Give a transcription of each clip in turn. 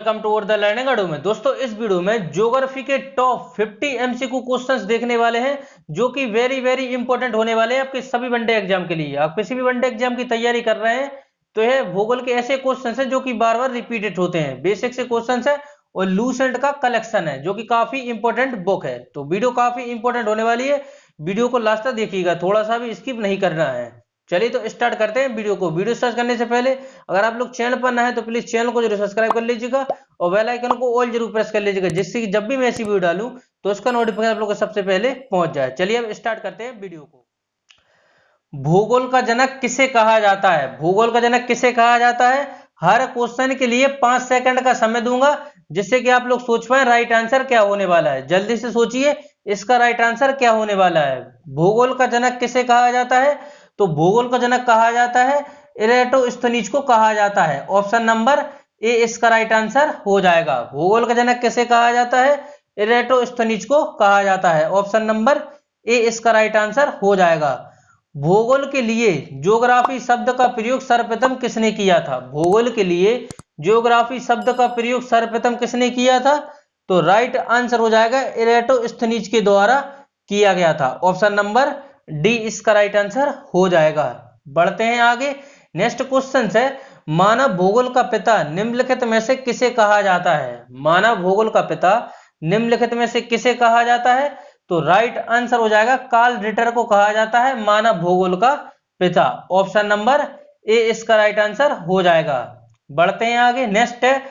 Welcome to over the learning अडू में। दोस्तों इस वीडियो में ज्योग्राफी के टॉप 50 एमसीक्यू क्वेश्चंस देखने वाले हैं जो कि वेरी वेरी इंपॉर्टेंट होने वाले हैं आपके सभी वनडे एग्जाम के लिए। आप किसी भी वनडे एग्जाम की तैयारी कर रहे हैं तो यह भूगोल के ऐसे क्वेश्चंस हैं जो कि बार बार रिपीटेड होते हैं, बेसिक से क्वेश्चंस है और लूसेंट का कलेक्शन है जो कि काफी इंपॉर्टेंट बुक है। तो वीडियो काफी इंपॉर्टेंट होने वाली है, वीडियो को लास्ट तक देखिएगा, थोड़ा सा भी स्किप नहीं करना है। चलिए तो स्टार्ट करते हैं वीडियो को। वीडियो स्टार्ट करने से पहले अगर आप लोग चैनल पर नए हैं तो प्लीज चैनल को जरूर सब्सक्राइब कर लीजिएगा और बेल आइकन को ऑल जरूर प्रेस कर लीजिएगा, जिससे कि जब भी मैं ऐसी वीडियो डालूं तो उसका नोटिफिकेशन आप लोग को सबसे पहले पहुंच जाए। चलिए अब स्टार्ट करते हैं वीडियो को। भूगोल का जनक किसे कहा जाता है? भूगोल का जनक किसे कहा जाता है? हर क्वेश्चन के लिए 5 सेकंड का समय दूंगा जिससे कि आप लोग सोच पाए राइट आंसर क्या होने वाला है। जल्दी से सोचिए इसका राइट आंसर क्या होने वाला है। भूगोल का जनक किसे कहा जाता है? तो भूगोल का जनक कहा जाता है इरेटोस्थनीज को कहा जाता है। ऑप्शन नंबर ए इसका राइट आंसर हो जाएगा। भूगोल का जनक किसे कहा जाता है? इरेटोस्थनीज को कहा जाता है। ऑप्शन नंबर ए इसका राइट आंसर हो जाएगा। भूगोल के लिए ज्योग्राफी शब्द का प्रयोग सर्वप्रथम किसने किया था? भूगोल के लिए ज्योग्राफी शब्द का प्रयोग सर्वप्रथम किसने किया था? तो राइट आंसर हो जाएगा इरेटोस्थनीज के द्वारा किया गया था। ऑप्शन नंबर डी इसका राइट आंसर हो जाएगा। बढ़ते हैं आगे। नेक्स्ट क्वेश्चन है, मानव भूगोल का पिता निम्नलिखित में से किसे कहा जाता है? मानव भूगोल का पिता निम्नलिखित में से किसे कहा जाता है? तो राइट आंसर हो जाएगा कार्ल रिटर को कहा जाता है मानव भूगोल का पिता। ऑप्शन नंबर ए इसका राइट आंसर हो जाएगा। बढ़ते हैं आगे। नेक्स्ट है,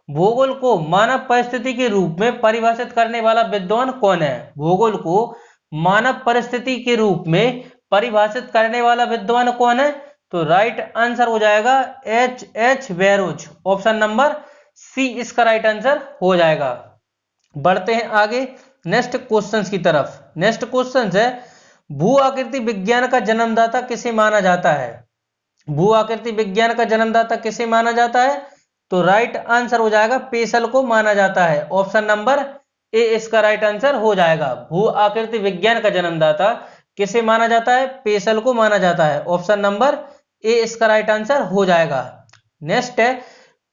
भूगोल को मानव परिस्थिति के रूप में परिभाषित करने वाला विद्वान कौन है? भूगोल को मानव परिस्थिति के रूप में परिभाषित करने वाला विद्वान कौन है? तो राइट आंसर हो जाएगा H Burrows. Option number C इसका राइट आंसर हो जाएगा। बढ़ते हैं आगे नेक्स्ट क्वेश्चंस की तरफ। नेक्स्ट क्वेश्चन है, भू आकृति विज्ञान का जन्मदाता किसे माना जाता है? भू आकृति विज्ञान का जन्मदाता किसे माना जाता है? तो राइट आंसर हो जाएगा पेशल को माना जाता है। ऑप्शन नंबर ए इसका राइट आंसर हो जाएगा। भू आकृति विज्ञान का जन्मदाता किसे माना जाता है? पेशल को माना जाता है। ऑप्शन नंबर ए इसका राइट आंसर हो जाएगा। नेक्स्ट है,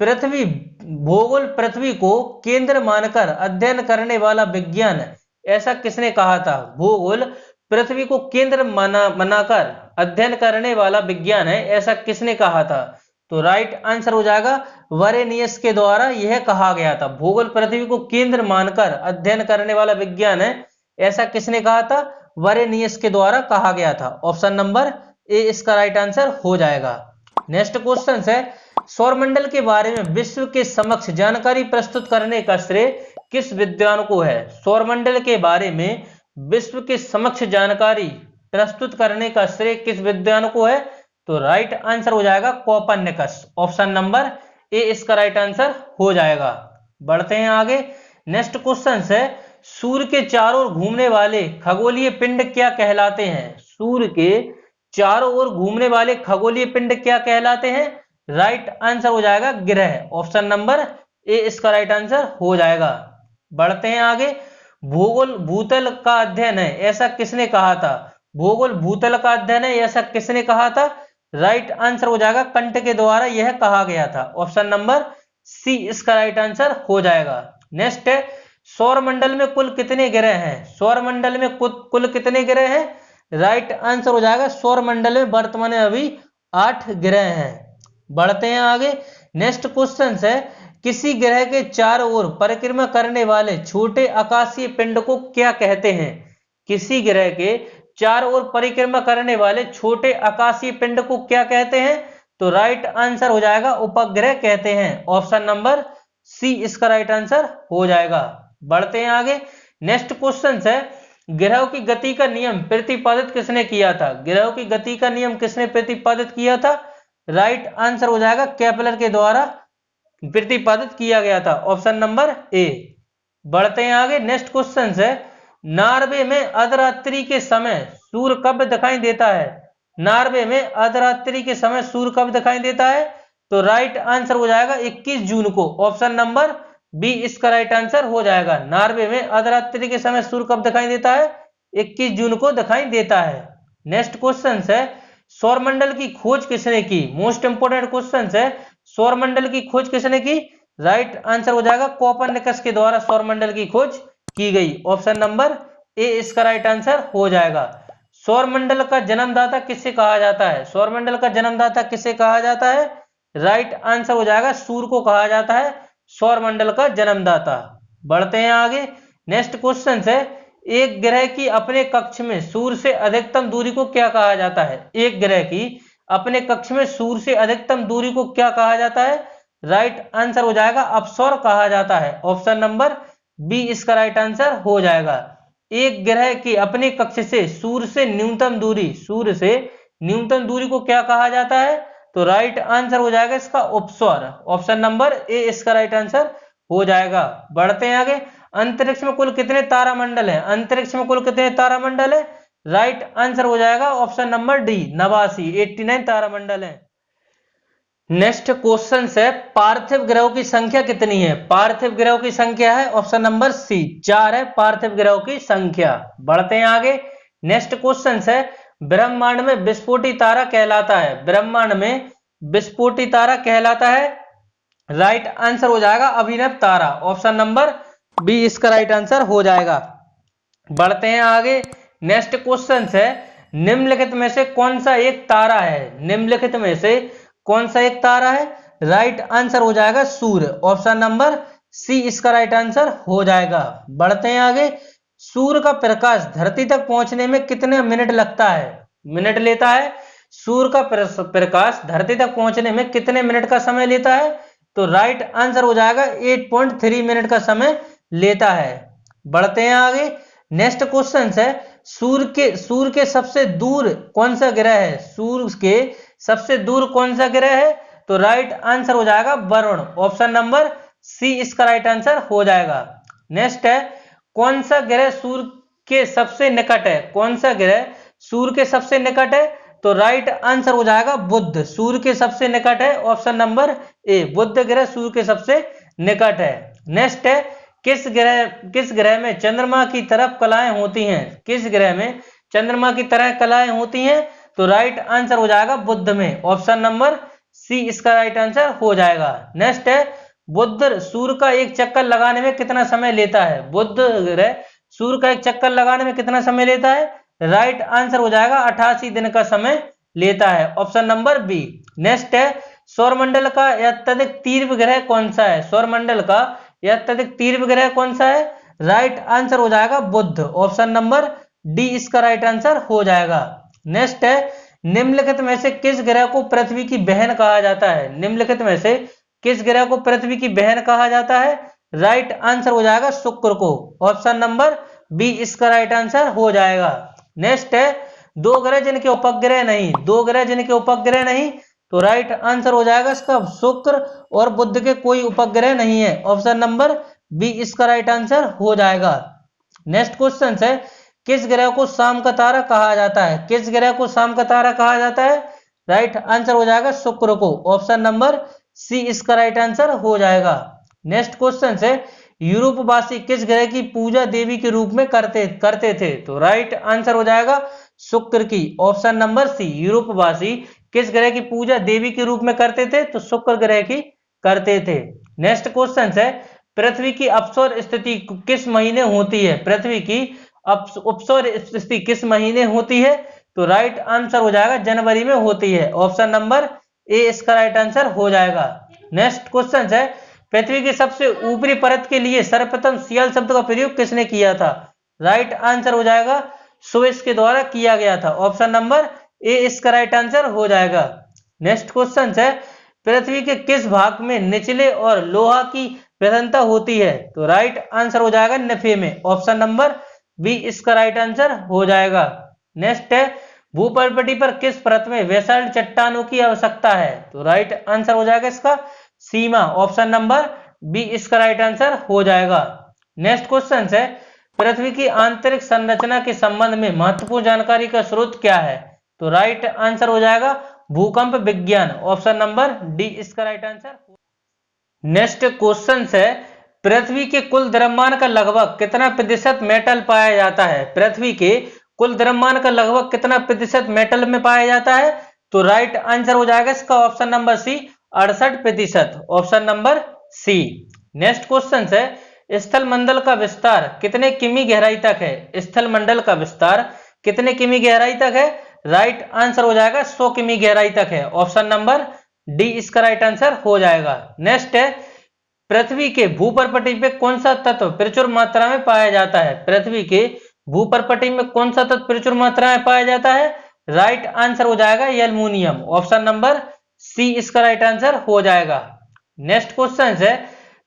पृथ्वी भूगोल पृथ्वी को केंद्र मानकर अध्ययन करने वाला विज्ञान ऐसा किसने कहा था? भूगोल पृथ्वी को केंद्र मानकर अध्ययन करने वाला विज्ञान है ऐसा किसने कहा था? तो राइट आंसर हो जाएगा वरेनियस के द्वारा यह कहा गया था। भूगोल पृथ्वी को केंद्र मानकर अध्ययन करने वाला विज्ञान है ऐसा किसने कहा था? वरेनियस के द्वारा कहा गया था। ऑप्शन नंबर ए इसका राइट आंसर हो जाएगा। नेक्स्ट क्वेश्चन है, सौरमंडल के बारे में विश्व के समक्ष जानकारी प्रस्तुत करने का श्रेय किस विद्वान को है? सौरमंडल के बारे में विश्व के समक्ष जानकारी प्रस्तुत करने का श्रेय किस विद्वान को है? तो राइट आंसर हो जाएगा कोपरनिकस। ऑप्शन नंबर ए इसका राइट आंसर हो जाएगा। बढ़ते हैं आगे। नेक्स्ट क्वेश्चन है, सूर्य के चारों ओर घूमने वाले खगोलीय पिंड क्या कहलाते हैं? सूर्य के चारों ओर घूमने वाले खगोलीय पिंड क्या कहलाते हैं? राइट आंसर हो जाएगा ग्रह। ऑप्शन नंबर ए इसका राइट आंसर हो जाएगा। बढ़ते हैं आगे। भूगोल भूतल का अध्ययन है ऐसा किसने कहा था? भूगोल भूतल का अध्ययन है ऐसा किसने कहा था? राइट आंसर हो जाएगा कंट के द्वारा यह कहा गया था। ऑप्शन नंबर सी इसका राइट आंसर हो जाएगा। नेक्स्ट है, सौरमंडल में कुल कितने ग्रह हैं? सौरमंडल में कुल कितने ग्रह हैं? राइट आंसर हो जाएगा सौरमंडल में वर्तमान में अभी 8 ग्रह हैं। बढ़ते हैं आगे। नेक्स्ट क्वेश्चन है, किसी ग्रह के चारों ओर परिक्रमा करने वाले छोटे आकाशीय पिंड को क्या कहते हैं? किसी ग्रह के चारों ओर परिक्रमा करने वाले छोटे आकाशीय पिंड को क्या कहते हैं? तो राइट आंसर हो जाएगा उपग्रह कहते हैं। ऑप्शन नंबर सी इसका राइट आंसर हो जाएगा। बढ़ते हैं आगे। नेक्स्ट क्वेश्चन है, ग्रहों की गति का नियम प्रतिपादित किसने किया था? ग्रहों की गति का नियम किसने प्रतिपादित किया था? राइट आंसर हो जाएगा केपलर के द्वारा प्रतिपादित किया गया था। Option number A. बढ़ते हैं आगे। नेक्स्ट क्वेश्चन है, नॉर्वे में अर्धरात्रि के समय सूर्य कब दिखाई देता है? नॉर्वे में अर्धरात्रि के समय सूर्य कब दिखाई देता है? तो राइट आंसर हो जाएगा 21 जून को। ऑप्शन नंबर बी इसका राइट आंसर हो जाएगा। नॉर्वे में अर्धरात्रि के समय सूर्य कब दिखाई देता है? 21 जून को दिखाई देता है। नेक्स्ट क्वेश्चन है, सौरमंडल की खोज किसने की? मोस्ट इंपोर्टेंट क्वेश्चन है, सौरमंडल की खोज किसने की? राइट आंसर हो जाएगा कोपरनिकस के द्वारा सौरमंडल की खोज की गई। ऑप्शन नंबर ए इसका राइट आंसर हो जाएगा। सौरमंडल का जन्मदाता किसे कहा जाता है? सौरमंडल का जन्मदाता किसे कहा जाता है? राइट आंसर हो जाएगा सूर्य को कहा जाता है सौरमंडल का जन्मदाता। बढ़ते हैं आगे। नेक्स्ट क्वेश्चन है, एक ग्रह की अपने कक्ष में सूर्य से अधिकतम दूरी को क्या कहा जाता है? एक ग्रह की अपने कक्ष में सूर्य से अधिकतम दूरी को क्या कहा जाता है? राइट आंसर हो जाएगा अपसौर कहा जाता है। ऑप्शन नंबर बी इसका राइट आंसर हो जाएगा। एक ग्रह की अपने कक्ष से सूर्य से न्यूनतम दूरी को क्या कहा जाता है? तो राइट आंसर हो जाएगा इसका उपसौर। ऑप्शन नंबर ए इसका राइट आंसर हो जाएगा। बढ़ते हैं आगे। अंतरिक्ष में कुल कितने तारामंडल हैं? अंतरिक्ष में कुल कितने तारामंडल है? राइट आंसर हो जाएगा ऑप्शन नंबर डी 89, 89 तारामंडल है। नेक्स्ट क्वेश्चन है, पार्थिव ग्रहों की संख्या कितनी है? पार्थिव ग्रहों की संख्या है ऑप्शन नंबर सी 4 है पार्थिव ग्रहों की संख्या। बढ़ते हैं आगे। नेक्स्ट क्वेश्चन है, ब्रह्मांड में विस्फोटी तारा कहलाता है? ब्रह्मांड में विस्फोटी तारा कहलाता है? राइट आंसर हो जाएगा अभिनव तारा। ऑप्शन नंबर बी इसका राइट आंसर हो जाएगा। बढ़ते हैं आगे। नेक्स्ट क्वेश्चन है, निम्नलिखित में से कौन सा एक तारा है? निम्नलिखित में से कौन सा एक तारा है? राइट आंसर हो जाएगा सूर्य। ऑप्शन नंबर सी इसका राइट आंसर हो जाएगा। बढ़ते हैं आगे। सूर्य का प्रकाश धरती तक पहुंचने में कितने मिनट लगता है? मिनट लेता है। सूर्य का प्रकाश धरती तक पहुंचने में कितने मिनट का समय लेता है? तो राइट आंसर हो जाएगा 8.3 मिनट का समय लेता है। बढ़ते हैं आगे। नेक्स्ट क्वेश्चन है, सूर्य के सबसे दूर कौन सा ग्रह है? सूर्य के सबसे दूर कौन सा ग्रह है? तो राइट आंसर हो जाएगा वरुण। ऑप्शन नंबर सी इसका राइट आंसर हो जाएगा। नेक्स्ट है, कौन सा ग्रह सूर्य के सबसे निकट है? कौन सा ग्रह सूर्य के सबसे निकट है? तो राइट आंसर हो जाएगा बुध। सूर्य के सबसे निकट है ऑप्शन नंबर ए, बुध ग्रह सूर्य के सबसे निकट है। नेक्स्ट है, किस ग्रह में चंद्रमा की तरफ कलाएं होती हैं? किस ग्रह में चंद्रमा की तरह कलाएं होती हैं? तो राइट आंसर हो जाएगा बुध में। ऑप्शन नंबर सी इसका राइट आंसर हो जाएगा। नेक्स्ट है, बुध सूर्य का एक चक्कर लगाने में कितना समय लेता है? बुध ग्रह सूर्य का एक चक्कर लगाने में कितना समय लेता है? राइट आंसर हो जाएगा 88 दिन का समय लेता है। Option number B. नेक्स्ट है, सौरमंडल का अत्यधिक तीव्र ग्रह कौन सा है? सौरमंडल का अत्यधिक तीव्र ग्रह कौन सा है? राइट आंसर हो जाएगा बुध। ऑप्शन नंबर डी इसका राइट आंसर हो जाएगा। नेक्स्ट है, निम्नलिखित में से किस ग्रह को पृथ्वी की बहन कहा जाता है? निम्नलिखित में से किस ग्रह को पृथ्वी की बहन कहा जाता है? राइट आंसर हो जाएगा शुक्र को। ऑप्शन नंबर बी इसका राइट आंसर हो जाएगा। नेक्स्ट है, दो ग्रह जिनके उपग्रह नहीं, दो ग्रह जिनके उपग्रह नहीं, तो राइट आंसर हो जाएगा इसका शुक्र और बुध के कोई उपग्रह नहीं है। ऑप्शन नंबर बी इसका राइट आंसर हो जाएगा। नेक्स्ट क्वेश्चन है, किस ग्रह को शाम का तारा कहा जाता है? किस ग्रह को शाम का तारा कहा जाता है? राइट आंसर हो जाएगा शुक्र को। ऑप्शन नंबर सी इसका राइट आंसर हो जाएगा। नेक्स्ट क्वेश्चन है, यूरोपवासी किस ग्रह की पूजा देवी के रूप में करते थे? तो राइट आंसर हो जाएगा शुक्र की। ऑप्शन नंबर सी, यूरोपवासी किस ग्रह की पूजा देवी के रूप में करते थे? तो शुक्र ग्रह की करते थे। नेक्स्ट क्वेश्चन है, पृथ्वी की अपसौर स्थिति किस महीने होती है? पृथ्वी की अपसौर स्थिति किस महीने होती है? तो राइट आंसर हो जाएगा जनवरी में होती है। ऑप्शन नंबर ए इसका राइट आंसर हो जाएगा। नेक्स्ट क्वेश्चन है, पृथ्वी की सबसे ऊपरी परत के लिए सर्वप्रथम सियाल शब्द का प्रयोग किसने किया था? राइट आंसर हो जाएगा सुएज के द्वारा किया गया था। ऑप्शन नंबर ए इसका राइट आंसर हो जाएगा। नेक्स्ट क्वेश्चन है, पृथ्वी के किस भाग में निचले और लोहा की प्रधानता होती है? तो राइट आंसर हो जाएगा नफे में। ऑप्शन नंबर बी इसका राइट आंसर हो जाएगा। नेक्स्ट है, भूपर्पटी पर किस परत में बेसाल्ट चट्टानों की आवश्यकता है? तो राइट आंसर हो जाएगा इसका सीमा। ऑप्शन नंबर बी इसका राइट आंसर हो जाएगा। नेक्स्ट क्वेश्चन है, पृथ्वी की आंतरिक संरचना के संबंध में महत्वपूर्ण जानकारी का स्रोत क्या है? तो राइट आंसर हो जाएगा भूकंप विज्ञान। ऑप्शन नंबर डी इसका राइट आंसर। नेक्स्ट क्वेश्चन है, पृथ्वी के कुल द्रव्यमान का लगभग कितना प्रतिशत मेटल पाया जाता है? पृथ्वी के कुल द्रव्यमान का लगभग कितना प्रतिशत मेटल में पाया जाता है? तो राइट आंसर हो जाएगा इसका option number C 68%। Option number C. Next question है स्थल मंडल का विस्तार कितने किमी गहराई तक है? स्थल मंडल का विस्तार कितने किमी गहराई तक है? राइट आंसर हो जाएगा 100 किमी गहराई तक है। ऑप्शन नंबर डी इसका राइट आंसर हो जाएगा। नेक्स्ट है पृथ्वी के भूपर्पटी पे कौन सा तत्व प्रचुर मात्रा में पाया जाता है? पृथ्वी के भूपर्पटी में कौन सा तत्व प्रचुर मात्रा में पाया जाता है? राइट आंसर हो जाएगा एल्युमिनियम। ऑप्शन नंबर सी इसका राइट आंसर हो जाएगा। नेक्स्ट क्वेश्चन है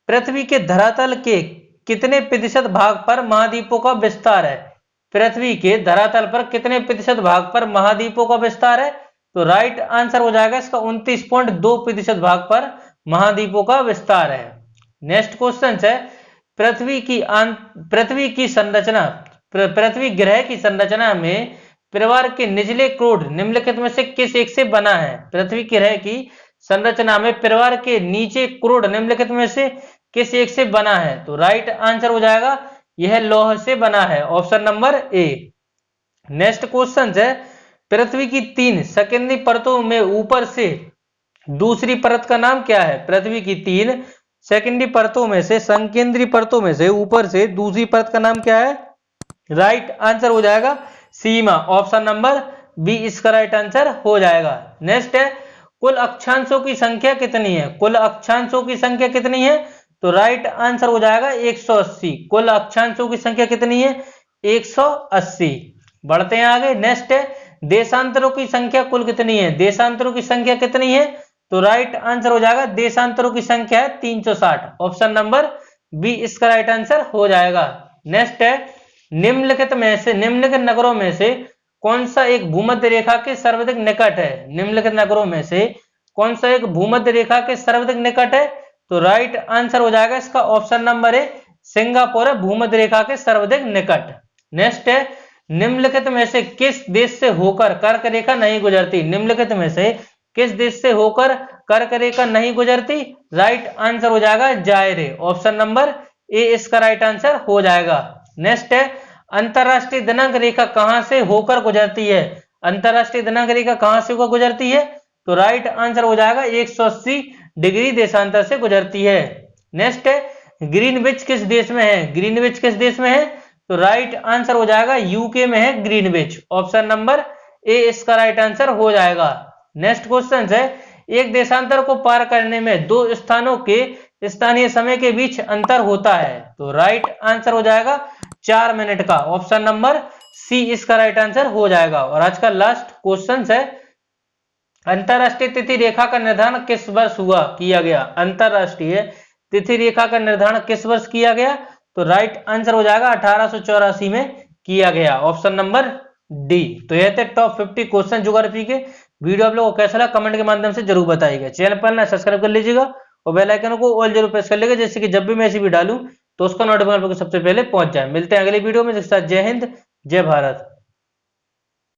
पृथ्वी के धरातल के कितने प्रतिशत भाग पर महाद्वीपों का विस्तार है? पृथ्वी के धरातल पर कितने प्रतिशत भाग पर महाद्वीपों का विस्तार है? तो राइट आंसर हो जाएगा इसका 29.2% भाग पर महाद्वीपों का विस्तार है। नेक्स्ट क्वेश्चन है पृथ्वी की संरचना, पृथ्वी ग्रह की संरचना में परिवार के निचले क्रोड निम्नलिखित में से किस एक से बना है? पृथ्वी ग्रह की संरचना में परिवार के नीचे क्रोड निम्नलिखित में से किस एक से बना है? तो राइट आंसर हो जाएगा यह लौह से बना है। Option number A. Next question है पृथ्वी की 3 संकेंद्री परतों में ऊपर से दूसरी परत का नाम क्या है? पृथ्वी की 3 सेकेंडरी परतों में से संकेंद्री परतों में से ऊपर से दूसरी परत का नाम क्या है? राइट आंसर हो जाएगा सीमा। ऑप्शन नंबर बी इसका राइट आंसर हो जाएगा। नेक्स्ट है कुल अक्षांशों की संख्या कितनी है? कुल अक्षांशों की संख्या कितनी है? तो राइट आंसर हो जाएगा 180। कुल अक्षांशों की संख्या कितनी है? 180। बढ़ते हैं आगे। नेक्स्ट है देशांतरों की संख्या कुल कितनी है? देशांतरों की संख्या कितनी है? तो राइट आंसर हो जाएगा देशांतरों की संख्या है 360। ऑप्शन नंबर बी इसका राइट आंसर हो जाएगा। नेक्स्ट है निम्नलिखित नगरों में से कौन सा एक भूमध्य रेखा के सर्वाधिक निकट है? निम्नलिखित नगरों में से कौन सा एक भूमध्य रेखा के सर्वाधिक निकट है? तो राइट आंसर हो जाएगा इसका ऑप्शन नंबर ए सिंगापुर है भूमध्य रेखा के सर्वाधिक निकट। नेक्स्ट है निम्नलिखित में से किस देश से होकर कर्क रेखा नहीं गुजरती? निम्नलिखित में से किस देश से होकर कर्क रेखा नहीं गुजरती? राइट आंसर हो जाएगा जायरे। ऑप्शन नंबर ए इसका राइट आंसर हो जाएगा। नेक्स्ट है अंतरराष्ट्रीय दिनांक रेखा कहां से होकर गुजरती है? अंतरराष्ट्रीय दिनांक रेखा कहां से होकर गुजरती है? तो राइट आंसर हो जाएगा 180 डिग्री देशांतर से गुजरती है। नेक्स्ट है ग्रीनविच किस देश में है? ग्रीनविच किस देश में है? तो राइट आंसर हो जाएगा यूके में है ग्रीनविच। ऑप्शन नंबर ए इसका राइट आंसर हो जाएगा। नेक्स्ट क्वेश्चन है एक देशांतर को पार करने में दो स्थानों के स्थानीय समय के बीच अंतर होता है। तो राइट आंसर हो जाएगा 4 मिनट का। ऑप्शन नंबर सी इसका राइट आंसर हो जाएगा। और आज का लास्ट क्वेश्चन है अंतरराष्ट्रीय तिथि रेखा का निर्धारण किस वर्ष किया गया? अंतरराष्ट्रीय तिथि रेखा का निर्धारण किस वर्ष किया गया? तो राइट आंसर हो जाएगा 1884 में किया गया। Option number D. तो यह थे टॉप 50 क्वेश्चन ज्योग्राफी के। वीडियो आप लोगों को कैसा लगा कमेंट के माध्यम से जरूर बताइएगा। चैनल पर ना सब्सक्राइब कर लीजिएगा और बेल आइकन को ऑल जरूर प्रेस कर लीजिएगा, जैसे कि जब भी मैं ऐसी वीडियो डालूं तो उसका नोटिफिकेशन सबसे पहले पहुंच जाए। मिलते हैं अगली वीडियो में। जय हिंद, जय भारत।